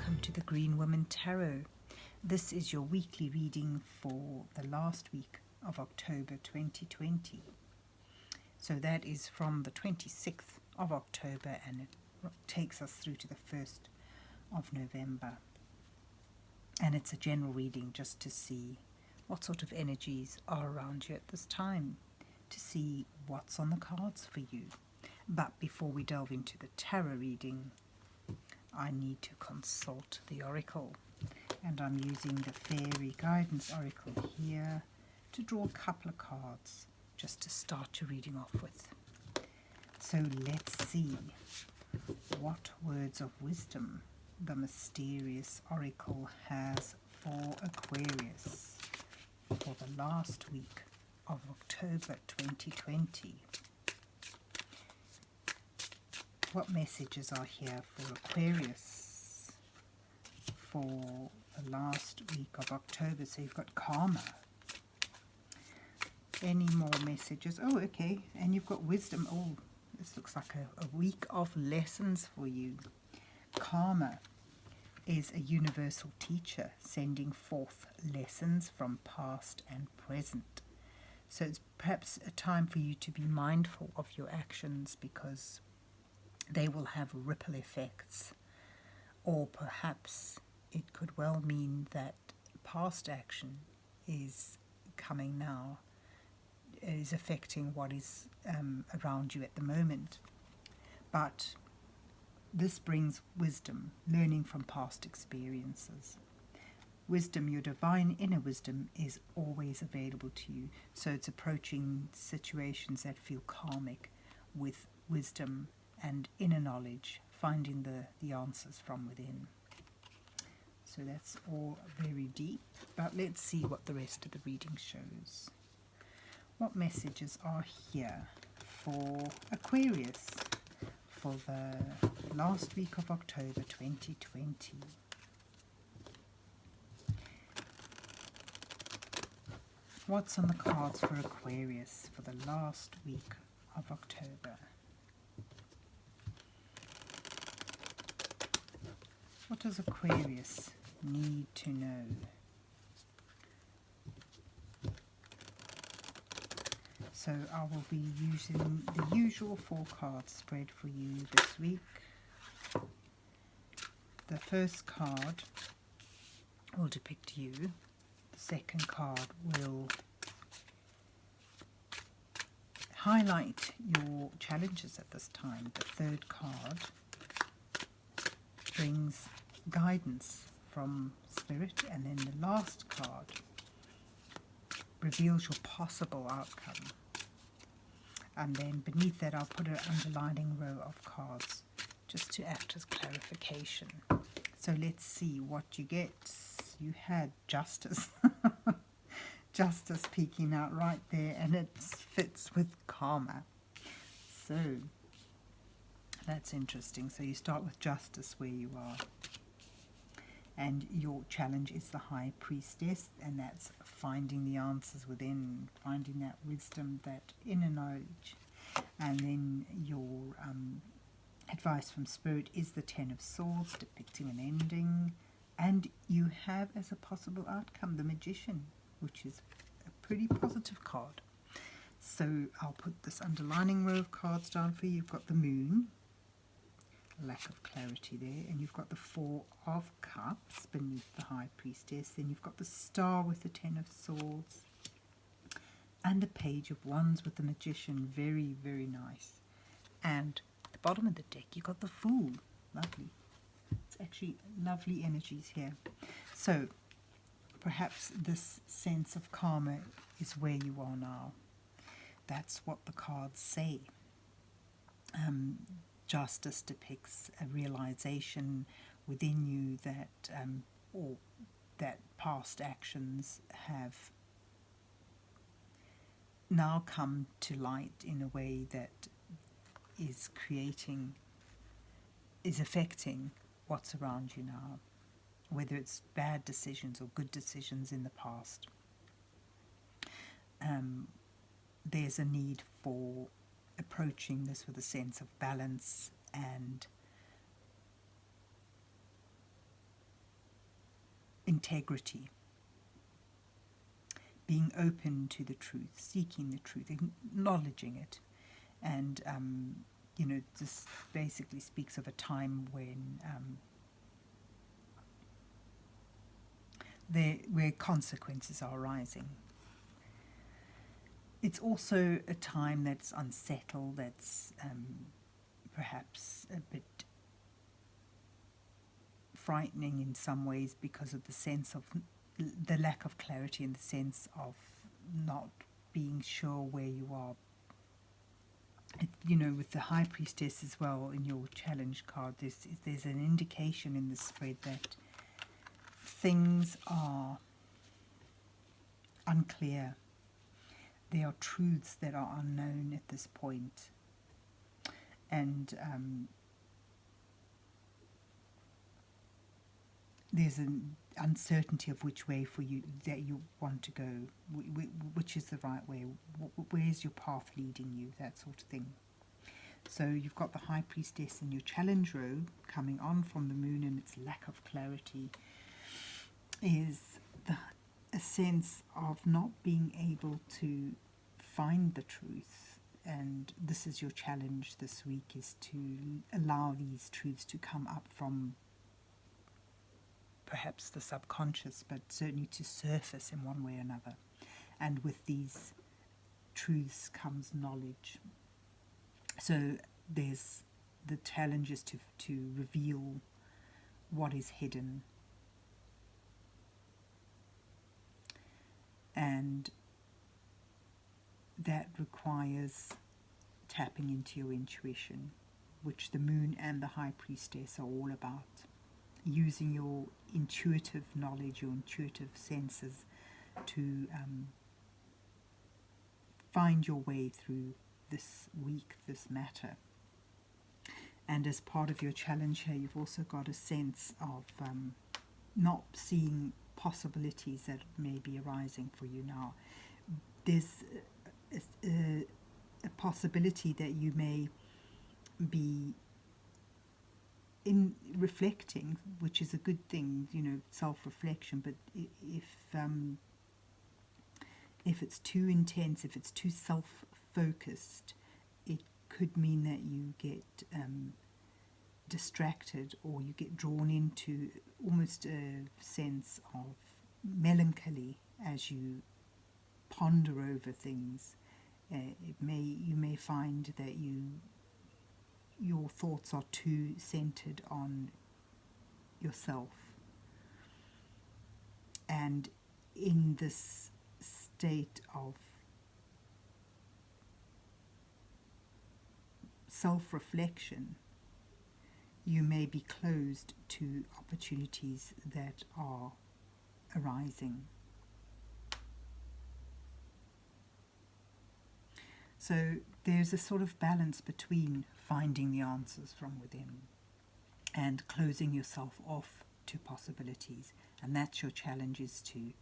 welcome to the Green Woman Tarot. This is your weekly reading for the last week of October 2020. So that is from the 26th of October and it takes us through to the 1st of November. And it's a general reading just to see what sort of energies are around you at this time, to see what's on the cards for you. But before we delve into the tarot reading, I need to consult the oracle, and I'm using the Faerie guidance oracle here to draw a couple of cards just to start your reading off with. So let's see what words of wisdom the mysterious oracle has for Aquarius for the last week of October 2020. What messages are here for Aquarius for the last week of October? So you've got karma. Any more messages? Oh, okay. And you've got wisdom. Oh, this looks like a week of lessons for you. Karma is a universal teacher sending forth lessons from past and present. So it's perhaps a time for you to be mindful of your actions because they will have ripple effects, or perhaps it could well mean that past action is coming now, is affecting what is around you at the moment. But this brings wisdom, learning from past experiences. Wisdom, your divine inner wisdom, is always available to you. So it's approaching situations that feel karmic with wisdom and inner knowledge, finding the answers from within. So that's all very deep, but let's see what the rest of the reading shows. What messages are here for Aquarius for the last week of October 2020? What's on the cards for Aquarius for the last week of October? What does Aquarius need to know? So I will be using the usual 4-card spread for you this week. The first card will depict you. The second card will highlight your challenges at this time. The third card brings guidance from spirit, and then the last card reveals your possible outcome. And then beneath that I'll put an underlining row of cards just to act as clarification. So let's see what you get. You had justice. Justice peeking out right there, and it fits with karma. So that's interesting. So you start with justice where you are. And your challenge is the High Priestess, and that's finding the answers within, finding that wisdom, that inner knowledge. And then your advice from Spirit is the Ten of Swords, depicting an ending. And you have as a possible outcome the Magician, which is a pretty positive card. So I'll put this underlining row of cards down for you. You've got the Moon. Lack of clarity there, and you've got the Four of Cups beneath the High Priestess, then you've got the Star with the Ten of Swords, and the Page of Wands with the Magician. Very, very nice. And at the bottom of the deck you've got the Fool. Lovely. It's actually lovely energies here. So perhaps this sense of karma is where you are now. That's what the cards say. Justice depicts a realization within you that or that past actions have now come to light in a way that is affecting what's around you now, whether it's bad decisions or good decisions in the past. There's a need for approaching this with a sense of balance and integrity, being open to the truth, seeking the truth, acknowledging it. And, you know, this basically speaks of a time when where consequences are arising. It's also a time that's unsettled, that's perhaps a bit frightening in some ways because of the sense of the lack of clarity and the sense of not being sure where you are. You know, with the High Priestess as well in your challenge card, there's an indication in the spread that things are unclear. There are truths that are unknown at this point. And there's an uncertainty of which way for you that you want to go, which is the right way, where's your path leading you, that sort of thing. So you've got the High Priestess in your challenge row coming on from the moon, and its lack of clarity is a sense of not being able to find the truth. And this is your challenge this week, is to allow these truths to come up from perhaps the subconscious, but certainly to surface in one way or another. And with these truths comes knowledge. So there's the challenge is to reveal what is hidden. And that requires tapping into your intuition, which the moon and the High Priestess are all about. Using your intuitive knowledge, your intuitive senses to find your way through this week, this matter. And as part of your challenge here, you've also got a sense of not seeing possibilities that may be arising for you now. There's a possibility that you may be in reflecting, which is a good thing, you know, self-reflection, but if it's too intense, if it's too self-focused, it could mean that you get distracted, or you get drawn into almost a sense of melancholy as you ponder over things. You may find that your thoughts are too centered on yourself. And in this state of self-reflection, you may be closed to opportunities that are arising. So there's a sort of balance between finding the answers from within and closing yourself off to possibilities. And that's your challenge, is to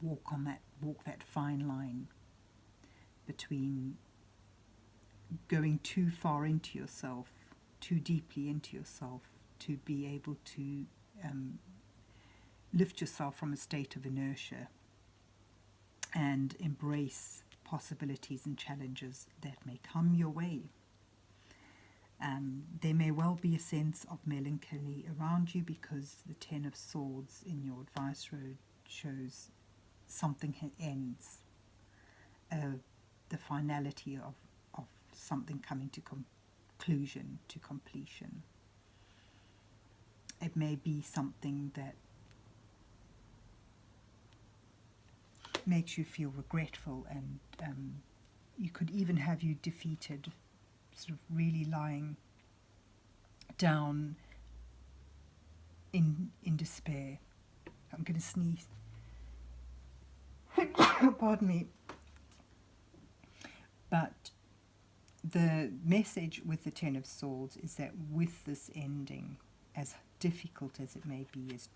walk that fine line between going too far into yourself, too deeply into yourself, to be able to lift yourself from a state of inertia and embrace possibilities and challenges that may come your way. There may well be a sense of melancholy around you because the Ten of Swords in your advice road shows something ends, the finality of something coming to conclusion, to completion. It may be something that makes you feel regretful, and you could even have you defeated, sort of really lying down in despair. I'm going to sneeze. Pardon me. But the message with the Ten of Swords is that with this ending, as difficult as it may be, as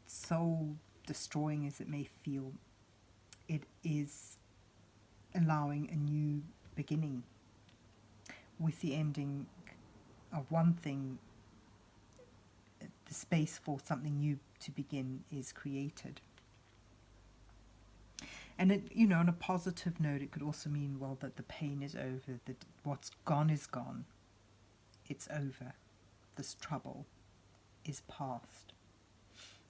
soul destroying as it may feel, it is allowing a new beginning. With the ending of one thing, the space for something new to begin is created. And it, you know, on a positive note, it could also mean, well, that the pain is over, that what's gone is gone. It's over. This trouble is past.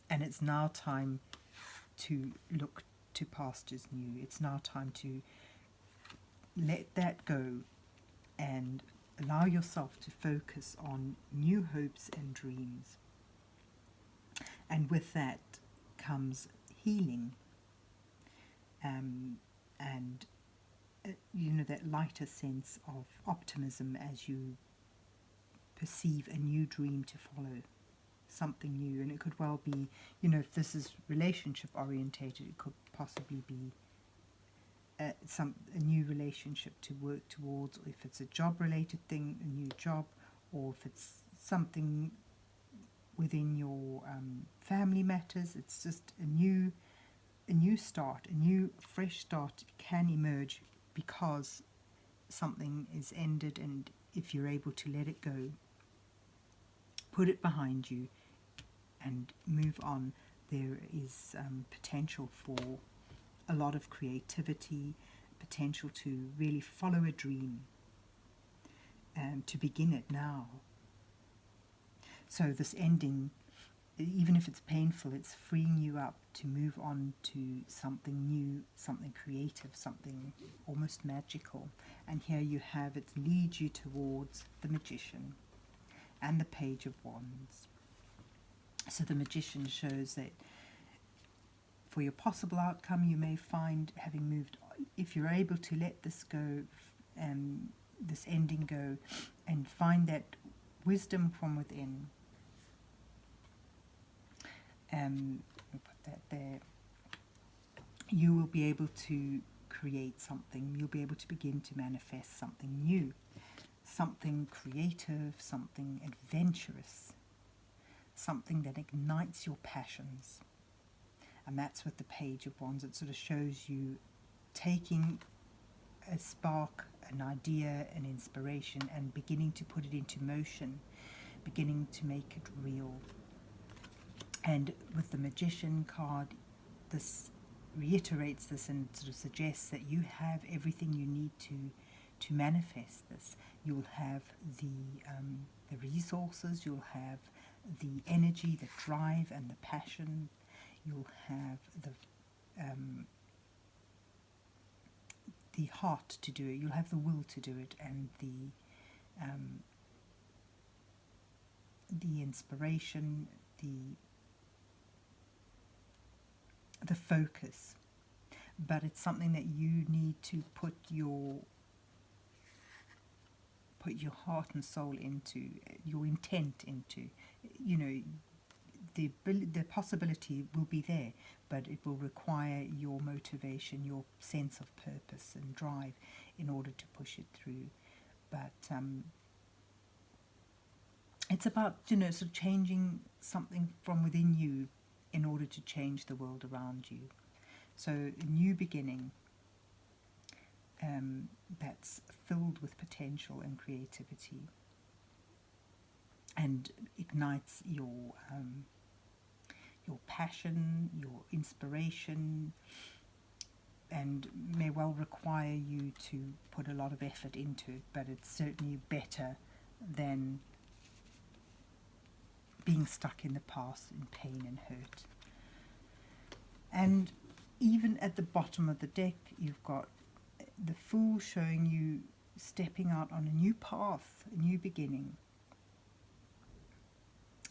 And it's now time to look to pastures new. It's now time to let that go and allow yourself to focus on new hopes and dreams. And with that comes healing. And you know, that lighter sense of optimism as you perceive a new dream to follow, something new. And it could well be, you know, if this is relationship orientated, it could possibly be a new relationship to work towards, or if it's a job related thing, a new job, or if it's something within your family matters. It's just a new start, a new fresh start can emerge because something is ended, and if you're able to let it go, put it behind you and move on, there is potential for a lot of creativity, potential to really follow a dream and to begin it now. So this ending, even if it's painful, it's freeing you up to move on to something new, something creative, something almost magical. And here you have, it leads you towards the Magician and the Page of Wands. So the Magician shows that for your possible outcome, you may find, having moved, if you're able to let this go, this ending go, and find that wisdom from within. We'll put that there. You will be able to create something. You'll be able to begin to manifest something new, something creative, something adventurous, something that ignites your passions. And that's with the Page of Wands. It sort of shows you taking a spark, an idea, an inspiration, and beginning to put it into motion, beginning to make it real. And with the Magician card, this reiterates this and sort of suggests that you have everything you need to manifest this. You'll have the resources, you'll have the energy, the drive and the passion. You'll have the heart to do it. You'll have the will to do it, and the inspiration, the focus. But it's something that you need to put your heart and soul into, your intent into. You know, the possibility will be there, but it will require your motivation, your sense of purpose and drive in order to push it through. But it's about, you know, sort of changing something from within you in order to change the world around you. So a new beginning that's filled with potential and creativity, and ignites your passion, your inspiration, and may well require you to put a lot of effort into it, but it's certainly better than being stuck in the past in pain and hurt. And even at the bottom of the deck, you've got the Fool showing you stepping out on a new path, a new beginning,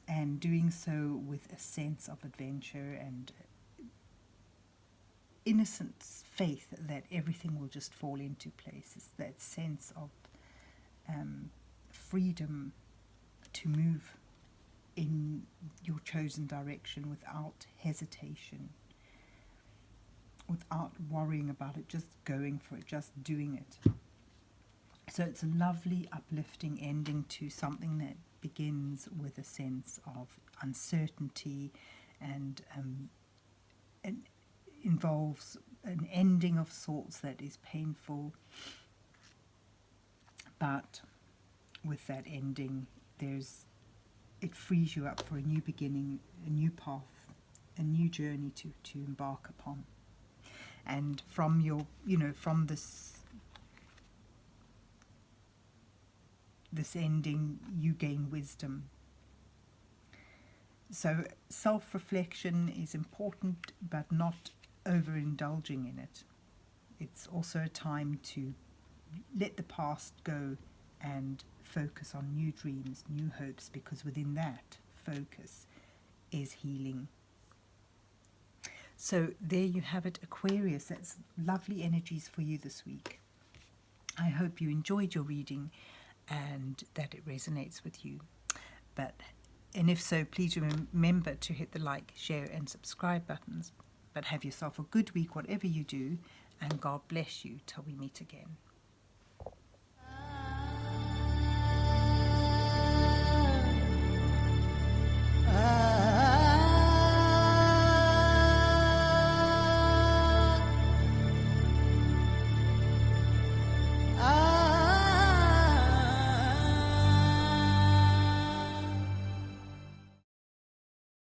and doing so with a sense of adventure and innocent faith that everything will just fall into place. It's that sense of freedom to move in your chosen direction without hesitation, without worrying about it, just going for it, just doing it. So it's a lovely, uplifting ending to something that begins with a sense of uncertainty and involves an ending of sorts that is painful. But with that ending, it frees you up for a new beginning, a new path, a new journey to embark upon. And from your, from this ending, you gain wisdom. So self-reflection is important, but not overindulging in it. It's also a time to let the past go and focus on new dreams, new hopes, because within that focus is healing. So there you have it, Aquarius. That's lovely energies for you this week. I hope you enjoyed your reading and that it resonates with you. And if so, please remember to hit the like, share and subscribe buttons. But have yourself a good week, whatever you do, and God bless you till we meet again.